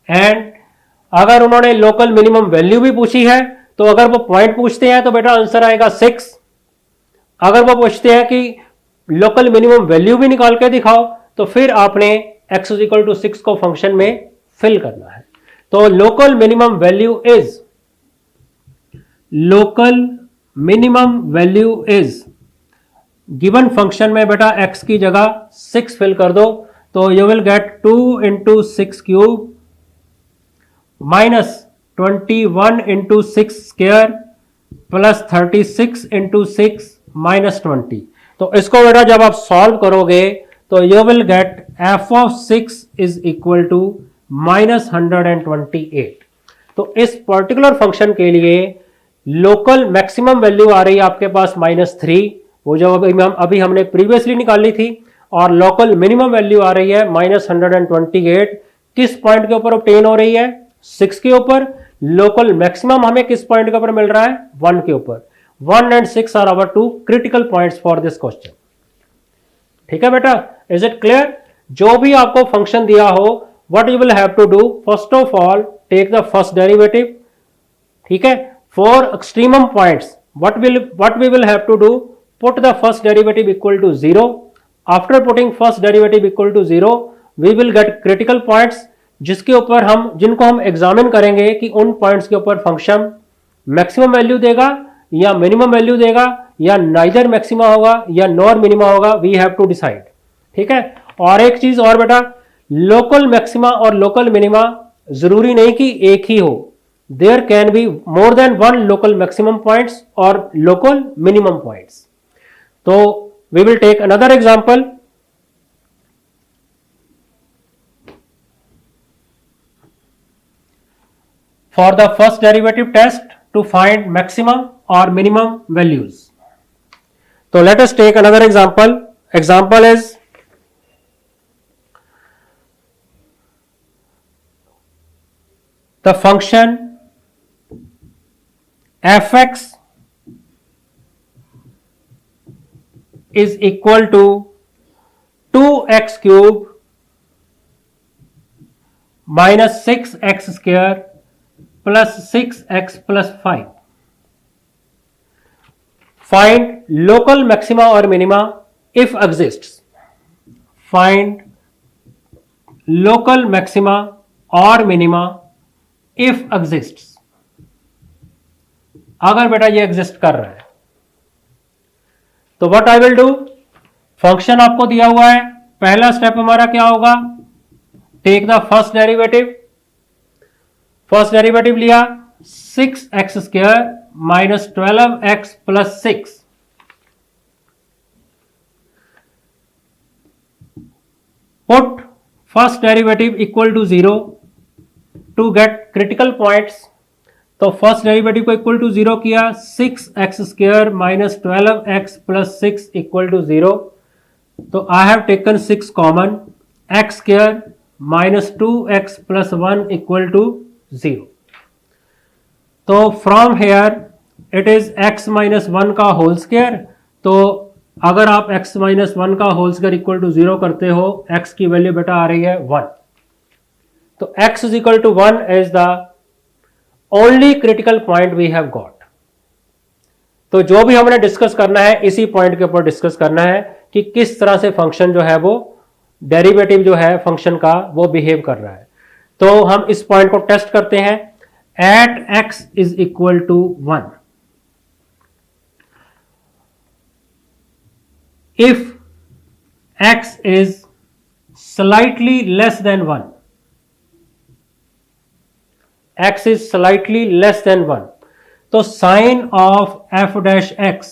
And अगर उन्होंने लोकल मिनिमम वैल्यू भी पूछी है तो अगर वो पॉइंट पूछते हैं तो बेटा आंसर आएगा 6. अगर वो पूछते हैं कि लोकल मिनिमम वैल्यू भी निकाल के दिखाओ तो फिर आपने x is equal to 6 को फंक्शन में फिल करना है. तो local minimum value is given function में बेटा x की जगह 6 फिल कर दो तो you will get 2 into 6 cube minus 21 into 6 square plus 36 into 6 minus 20. तो इसको बेटा जब आप सॉल्व करोगे तो you will get f of 6 is equal to -128. तो इस पर्टिकुलर फंक्शन के लिए लोकल मैक्सिमम वैल्यू आ रही है आपके पास -3, वो जो अभी हमने प्रीवियसली निकाली थी, और लोकल मिनिमम वैल्यू आ रही है -128. किस पॉइंट के ऊपर ऑब्टेन हो रही है? 6 के ऊपर. लोकल मैक्सिमम हमें किस पॉइंट के ऊपर मिल रहा है? 1 के ऊपर. 1 and 6 are our 2 critical points for this question. ठीक है बेटा, इज इट क्लियर? जो भी आपको फंक्शन दिया हो, what you will have to do, first of all take the first derivative. ठीक है, for extremum points what we will have to do, put the first derivative equal to 0. After putting first derivative equal to 0 we will get critical points जिनको हम एग्जामिन करेंगे कि उन पॉइंट्स के ऊपर फंक्शन मैक्सिमम वैल्यू देगा या मिनिमम वैल्यू देगा या नाइदर मैक्सिमा होगा या नॉर मिनिमा होगा. We have to decide. ठीक है. और एक चीज और बेटा, लोकल मैक्सिमा और लोकल मिनिमा जरूरी नहीं कि एक ही हो. There can be more than one local maximum points और लोकल मिनिमम पॉइंट्स. तो we will take another example. for the first derivative test to find maximum or minimum values. So let us take another example. Example is the function fx is equal to 2x cube minus 6x square plus 6x plus 5. Find local maxima or minima if exists. Find local maxima or minima if exists. अगर बेटा ये एग्जिस्ट कर रहा है तो what I will do, function आपको दिया हुआ है, पहला स्टेप हमारा क्या होगा, take the first derivative. First derivative लिया 6x square minus 12x plus 6, put first derivative equal to 0 to get critical points. तो फर्स्ट डेरिवेटिव को इक्वल टू 0 किया, 6x square minus 12x plus 6 equal to 0। तो I have taken 6 common, x square minus 2x plus 1 equal to 0। तो from here it is x minus 1 का होल स्क्वायर। तो अगर आप x माइनस 1 का होल स्क्वायर इक्वल टू 0 करते हो, x की वैल्यू बेटा आ रही है 1। तो x is equal to 1 is the only critical point we have got. तो जो भी हमने डिस्कस करना है इसी पॉइंट के ऊपर डिस्कस करना है कि किस तरह से फंक्शन जो है वो डेरिवेटिव जो है फंक्शन का वो बिहेव कर रहा है। तो हम इस पॉइंट को टेस्ट करते हैं। At x is equal to 1, if x is slightly less than 1, x is slightly less than 1, तो sign of f dash x,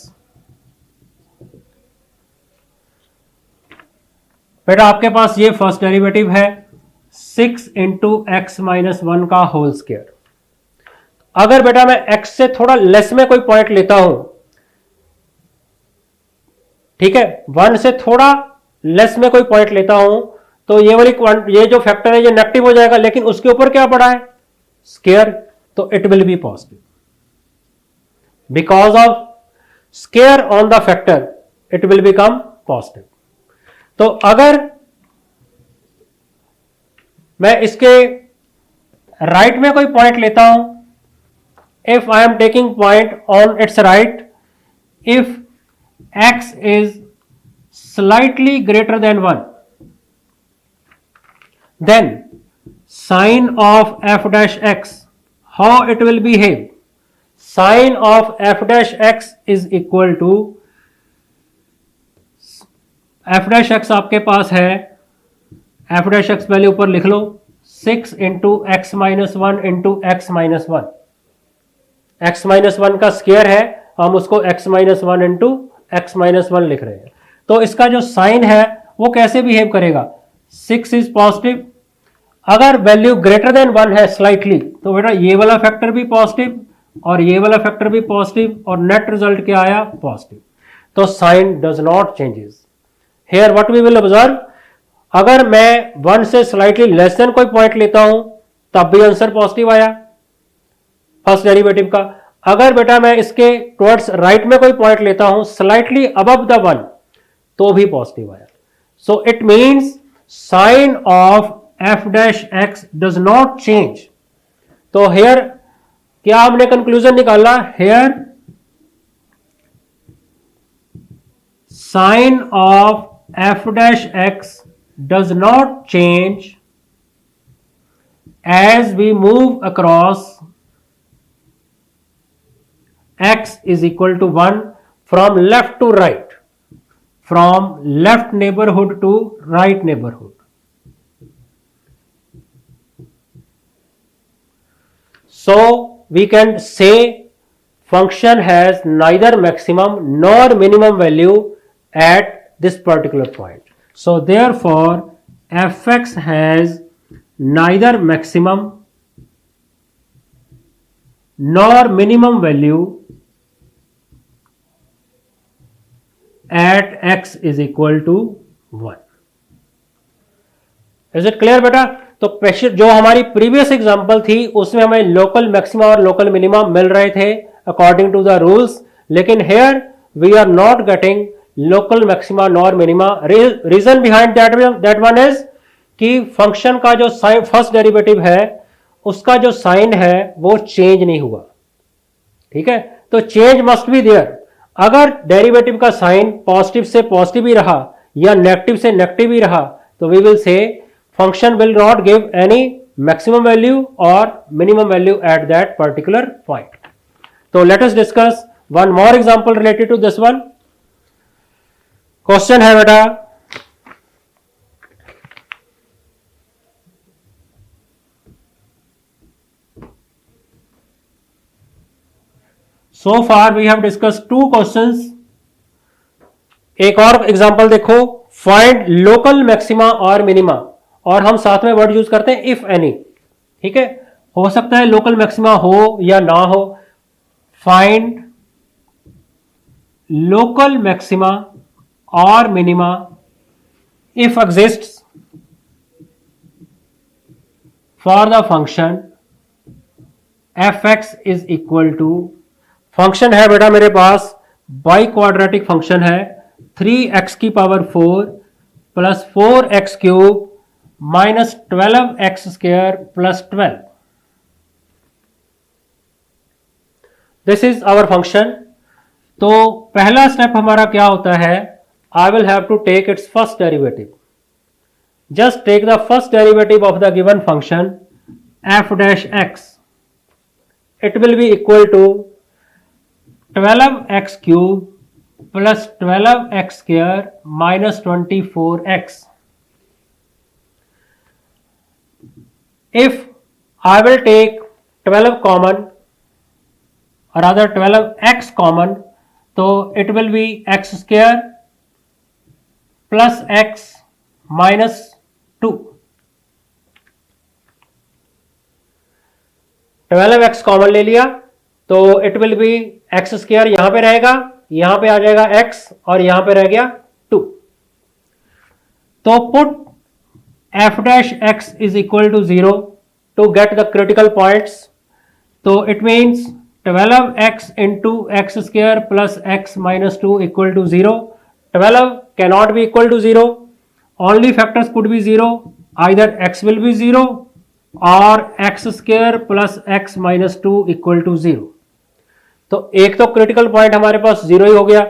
बेटा आपके पास ये फर्स्ट डेरिवेटिव है 6 इंटू एक्स माइनस 1 का होल स्क्वायर। अगर बेटा मैं x से थोड़ा लेस में कोई पॉइंट लेता हूं, ठीक है, 1 से थोड़ा लेस में कोई पॉइंट लेता हूं, तो ये जो फैक्टर है ये नेगेटिव हो जाएगा, लेकिन उसके ऊपर क्या पड़ा है, स्क्वायर, तो it will be positive because of square on the factor, it will become positive. तो अगर मैं इसके राइट में कोई पॉइंट लेता हूं, if I am taking point on it's right, if x is slightly greater than 1, then sine of f dash x, how it will behave, sine of f dash x is equal to, f dash x आपके पास है, f dash x पहले ऊपर लिख लो, 6 into x minus 1 into x minus 1, x minus 1 का स्क्वायर है, हम उसको x minus 1 into x minus 1 लिख रहे हैं। तो इसका जो साइन है वो कैसे बिहेव करेगा, 6 इज पॉजिटिव, अगर वैल्यू ग्रेटर देन 1 है स्लाइटली, तो बेटा ये वाला फैक्टर भी पॉजिटिव और ये वाला फैक्टर भी पॉजिटिव, और नेट रिजल्ट क्या आया, पॉजिटिव। तो sign does not changes. Here what we will observe, अगर मैं 1 से स्लाइटली लेस देन कोई पॉइंट लेता हूं तब भी आंसर पॉजिटिव आया फर्स्ट डेरिवेटिव का। अगर बेटा मैं इसके टुवर्ड्स राइट में कोई पॉइंट लेता हूं स्लाइटली अबव द 1, तो भी पॉजिटिव आया। So it means sign of f dash x does not change। तो हेयर क्या हमने कंक्लूजन निकाला, here sign of f dash x does not change as we move across x is equal to 1 from left to right, from left neighborhood to right neighborhood। So we can say function has neither maximum nor minimum value at this particular point. So therefore fx has neither maximum nor minimum value at x is equal to 1. Is it clear बेटा? तो प्रेशर जो हमारी प्रीवियस एग्जांपल थी उसमें हमें लोकल मैक्सिमा और लोकल मिनिमा मिल रहे थे अकॉर्डिंग टू द रूल्स, लेकिन here we are not getting local maxima nor minima. Reason behind that one is कि फंक्शन का जो फर्स्ट डेरिवेटिव है उसका जो साइन है वो चेंज नहीं हुआ. ठीक है, तो चेंज मस्ट बी देयर. अगर डेरिवेटिव का साइन पॉजिटिव से पॉजिटिव ही रहा या नेगेटिव से नेगेटिव ही रहा तो we will say function will not give any maximum value or minimum value at that particular point. So let us discuss one more example related to this one. Question है बेटा, so far we have discussed two questions. एक और एग्जांपल देखो, फाइंड लोकल मैक्सिमा और मिनिमा, और हम साथ में वर्ड यूज करते हैं इफ एनी. ठीक है, हो सकता है लोकल मैक्सिमा हो या ना हो. फाइंड लोकल मैक्सिमा और minima if exists for the function f x is equal to, function है बेटा मेरे पास बाई क्वाड्रेटिक फंक्शन है 3x की power 4 plus 4x cube minus 12x square plus 12. This is our function. तो पहला स्टेप हमारा क्या होता है, I will have to take its first derivative. Just take the first derivative of the given function f dash x. It will be equal to 12x cube plus 12x square minus 24x. If I will take 12 common or rather 12x common, तो it will be x square plus x minus 2. 12x common ले लिया तो it will be x square यहां पे रहेगा, यहां पे आ जाएगा x और यहां पे रह गया 2. तो put f dash x is equal to 0 to get the critical points. So it means 12x into x square plus x minus 2 equal to 0. 12 cannot be equal to 0. Only factors could be 0. Either x will be 0 or x square plus x minus 2 equal to 0. तो एक तो क्रिटिकल पॉइंट हमारे पास 0 ही हो गया.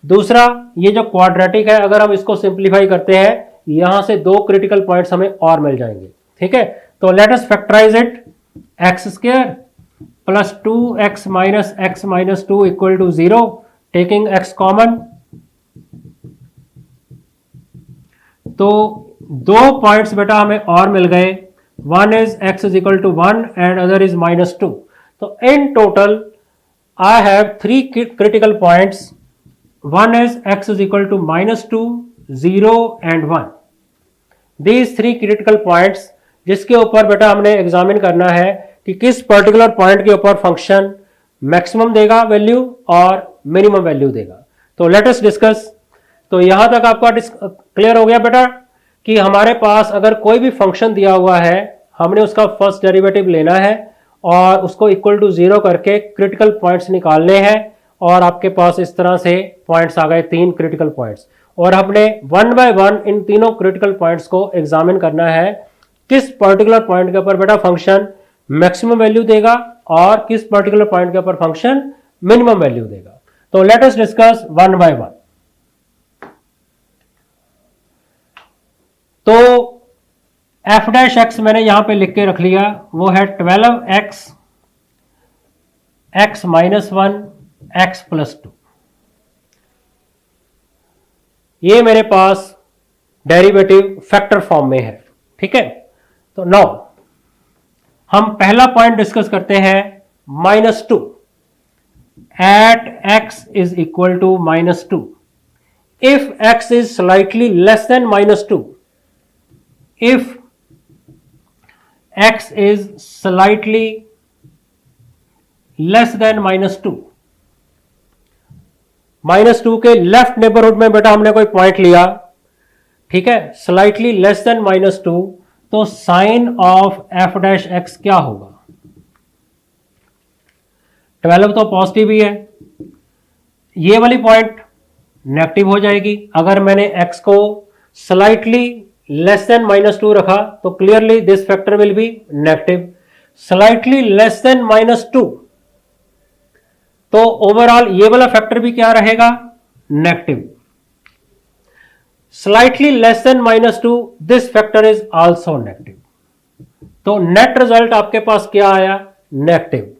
दूसरा ये जो क्वाड्रेटिक है अगर हम इसको सिंप्लीफाई करते हैं यहां से 2 क्रिटिकल पॉइंट्स हमें और मिल जाएंगे. ठीक है, तो let us factorize it. X square plus 2x minus x minus 2 equal to 0, taking x common. तो 2 पॉइंट्स बेटा हमें और मिल गए. One is x is equal to 1 and other is minus 2. तो in total I have 3 critical points. One is x is equal to minus 2, 0 and 1. These 3 critical points जिसके ऊपर बेटा हमने एग्जामिन करना है कि किस पर्टिकुलर पॉइंट के ऊपर फंक्शन मैक्सिमम देगा वैल्यू और मिनिमम वैल्यू देगा. तो लेट अस डिस्कस. तो यहां तक आपका क्लियर हो गया बेटा कि हमारे पास अगर कोई भी फंक्शन दिया हुआ है हमने उसका फर्स्ट डेरिवेटिव लेना है और उसको इक्वल टू 0 करके क्रिटिकल पॉइंट्स निकालने हैं. और आपके पास इस तरह से पॉइंट्स आ गए 3 क्रिटिकल पॉइंट्स और हमने 1 बाय 1 इन तीनों क्रिटिकल पॉइंट्स को एग्जामिन करना है किस पर्टिकुलर पॉइंट के ऊपर बेटा फंक्शन मैक्सिमम वैल्यू देगा और किस पर्टिकुलर पॉइंट के ऊपर फंक्शन मिनिमम वैल्यू देगा. तो लेट अस डिस्कस 1 बाय 1. तो एफ डैश एक्स मैंने यहां पे लिख के रख लिया, वो है 12x x minus 1 x plus 2. ये मेरे पास डेरिवेटिव फैक्टर फॉर्म में है. ठीक है, तो नाउ हम पहला पॉइंट डिस्कस करते हैं -2 at x is equal to -2. If x is slightly less than -2, if x is slightly less than -2, -2 के लेफ्ट नेबरहुड में बेटा हमने कोई पॉइंट लिया, ठीक है, स्लाइटली लेस देन -2, तो sign of f dash x क्या होगा? 12 तो पॉजिटिव ही है, ये वाली पॉइंट नेगेटिव हो जाएगी। अगर मैंने x को स्लाइटली लेस देन -2 रखा तो clearly this factor will be negative. Slightly less than -2 तो ओवरऑल ये वाला फैक्टर भी क्या रहेगा? Negative. Slightly less than -2 this factor is also negative. तो नेट रिजल्ट आपके पास क्या आया? नेगेटिव।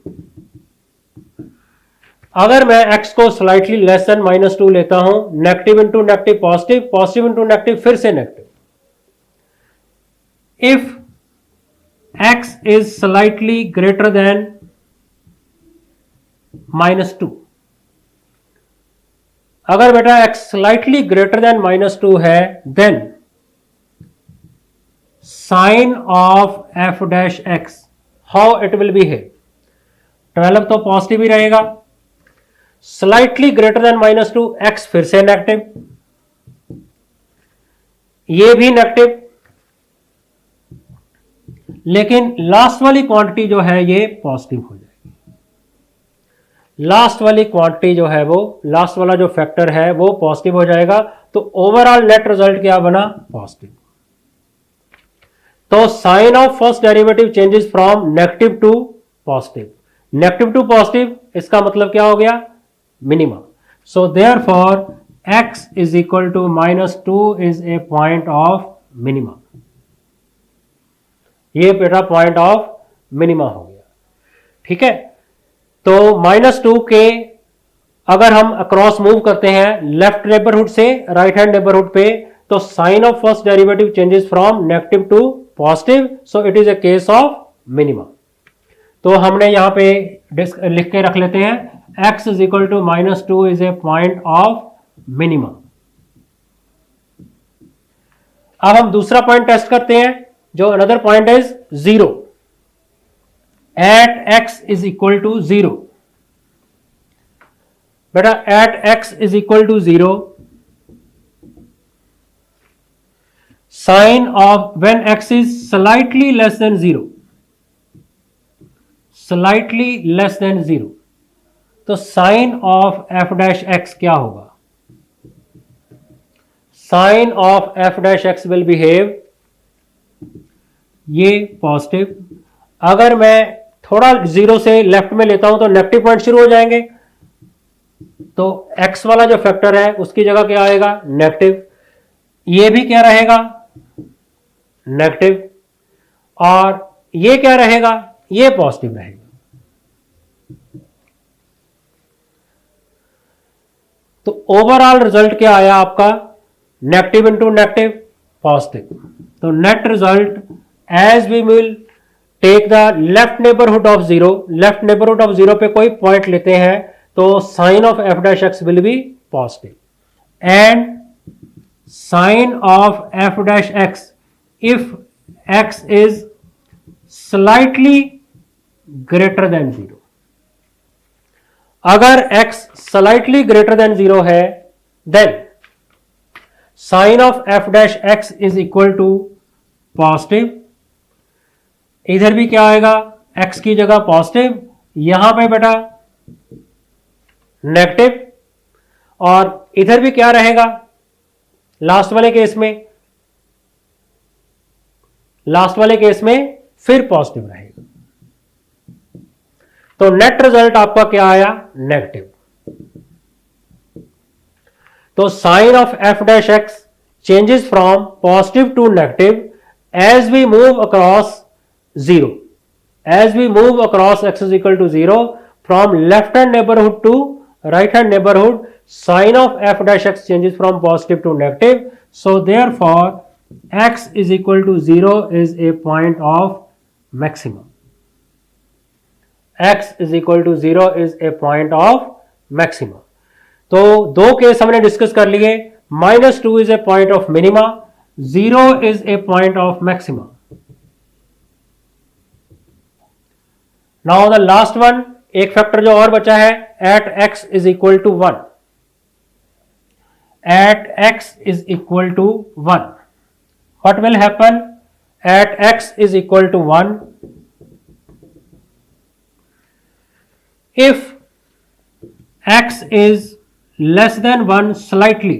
अगर मैं x को स्लाइटली लेस देन -2 लेता हूं, negative into negative positive, positive into negative फिर से negative. If x is slightly greater than -2, अगर बेटा x स्लाइटली ग्रेटर देन -2 है, then sign of f dash x how it will behave? 12 तो पॉजिटिव ही रहेगा, स्लाइटली ग्रेटर देन -2, x फिर से नेगेटिव, ये भी नेगेटिव, लेकिन लास्ट वाली क्वांटिटी जो है ये पॉजिटिव हो जाएगी। लास्ट वाली क्वांटिटी जो है वो, लास्ट वाला जो फैक्टर है वो पॉजिटिव हो जाएगा। तो ओवरऑल नेट रिजल्ट क्या बना? पॉजिटिव। तो sign of first derivative changes from negative to positive. Negative to positive, इसका मतलब क्या हो गया? Minima. So therefore x is equal to -2 is a point of minima. ये बेटा पॉइंट ऑफ मिनिमा हो गया, ठीक है। तो -2 के अगर हम अक्रॉस मूव करते हैं लेफ्ट नेबरहुड से राइट हैंड नेबरहुड पे, तो sign of first derivative changes from negative to positive, so it is a case of minima. तो हमने यहां पे लिख के रख लेते हैं x is equal to -2 is a point of minima. अब हम दूसरा पॉइंट टेस्ट करते हैं, जो another point is 0 at x is equal to 0। बेटा at x is equal to 0, sign of when x is slightly less than 0, slightly less than 0, तो sign of f dash x क्या होगा? Sign of f dash x will behave ये पॉजिटिव। अगर मैं थोड़ा 0 से लेफ्ट में लेता हूं तो नेगेटिव पॉइंट शुरू हो जाएंगे, तो x वाला जो फैक्टर है उसकी जगह क्या आएगा? नेगेटिव। ये भी क्या रहेगा? नेगेटिव। और ये क्या रहेगा? ये पॉजिटिव रहेगा। तो ओवरऑल रिजल्ट क्या आया आपका? Negative into negative positive. तो net result as we will take the left neighbourhood of 0, left neighbourhood of 0 पे कोई पॉइंट लेते हैं तो sign of f dash x will be positive and sign of f dash x if x is slightly greater than 0। अगर x स्लाइटली ग्रेटर देन 0 है, then sign of f dash x is equal to positive. इधर भी क्या आएगा? x की जगह पॉजिटिव, यहां पे बेटा नेगेटिव, और इधर भी क्या रहेगा? लास्ट वाले केस में, लास्ट वाले केस में फिर पॉजिटिव रहेगा। तो नेट रिजल्ट आपका क्या आया? नेगेटिव। तो sign of f dash x changes from positive to negative as we move across 0, as we move across x is equal to 0 from left hand neighborhood to right hand neighborhood, sign of f dash x changes from positive to negative. So therefore x is equal to 0 is a point of maximum. x is equal to 0 is a point of maximum. तो दो केस हमने डिस्कस कर लिए। -2 is a point of minima, 0 is a point of maximum. Now the last one एक फैक्टर जो और बचा है at x is equal to 1, at x is equal to 1, what will happen at x is equal to 1 if x is less than 1 slightly,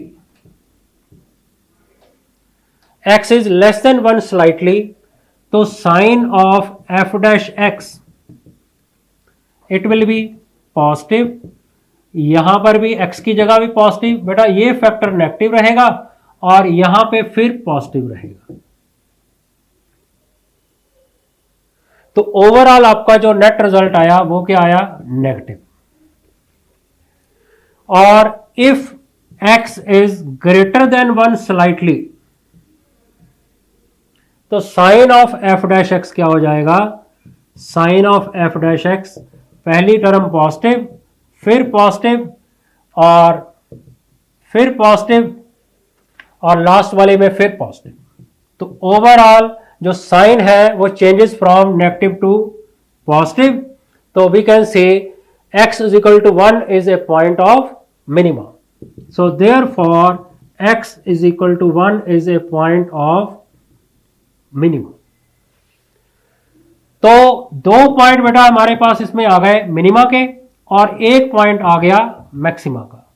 x is less than 1 slightly, तो sign of f dash x it will be positive, यहां पर भी x की जगह भी पॉजिटिव, बेटा ये फैक्टर नेगेटिव रहेगा और यहां पे फिर पॉजिटिव रहेगा। तो ओवरऑल आपका जो नेट रिजल्ट आया वो क्या आया, नेगेटिव। और if x is greater than 1 slightly, तो sign of f dash x क्या हो जाएगा, sign of f dash x पहली टर्म पॉजिटिव, फिर पॉजिटिव और फिर पॉजिटिव और लास्ट वाले में फिर पॉजिटिव। तो ओवरऑल जो साइन है वो changes from negative to positive. तो we can say x is equal to 1 is a point of minima. So therefore x is equal to 1 is a point of minima. तो दो पॉइंट बेटा हमारे पास इसमें आ गए मिनिमा के और एक पॉइंट आ गया मैक्सिमा का।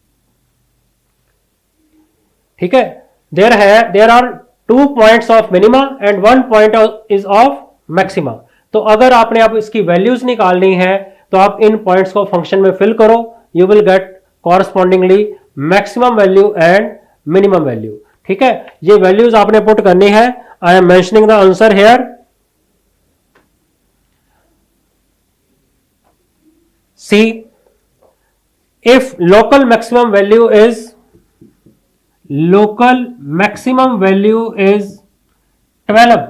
ठीक है, there are 2 points of minima and 1 point is of maxima. तो अगर आपने अब इसकी वैल्यूज निकालनी है तो आप इन पॉइंट्स को फंक्शन में फिल करो, you will get correspondingly maximum value and minimum value. ठीक है, ये वैल्यूज आपने पुट करनी है। I am mentioning the answer here. See, if local maximum value is local maximum value is 12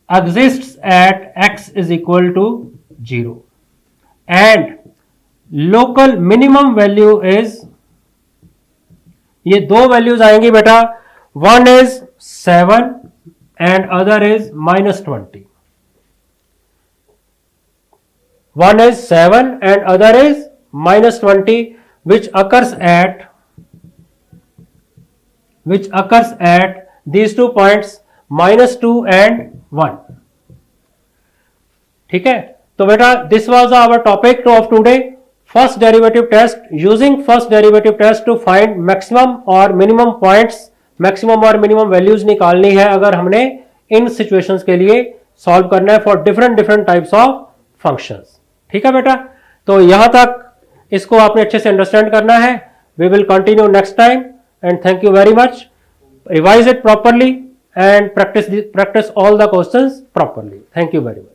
exists at x is equal to 0 and local minimum value is, ये दो वैल्यूज आएंगी बेटा, one is 7 and other is -20, one is 7 and other is -20 which occurs at these 2 points -2 and 1। ठीक है, तो बेटा this was our topic of today, first derivative test, using first derivative test to find maximum और मिनिमम पॉइंट्स, मैक्सिमम और मिनिमम वैल्यूज निकालनी है अगर हमने इन सिचुएशंस के लिए सॉल्व करना है for different types of functions. ठीक है बेटा, तो यहां तक इसको आपने अच्छे से अंडरस्टैंड करना है। We will continue next time and thank you very much. Revise it properly and practice all the questions properly. Thank you very much.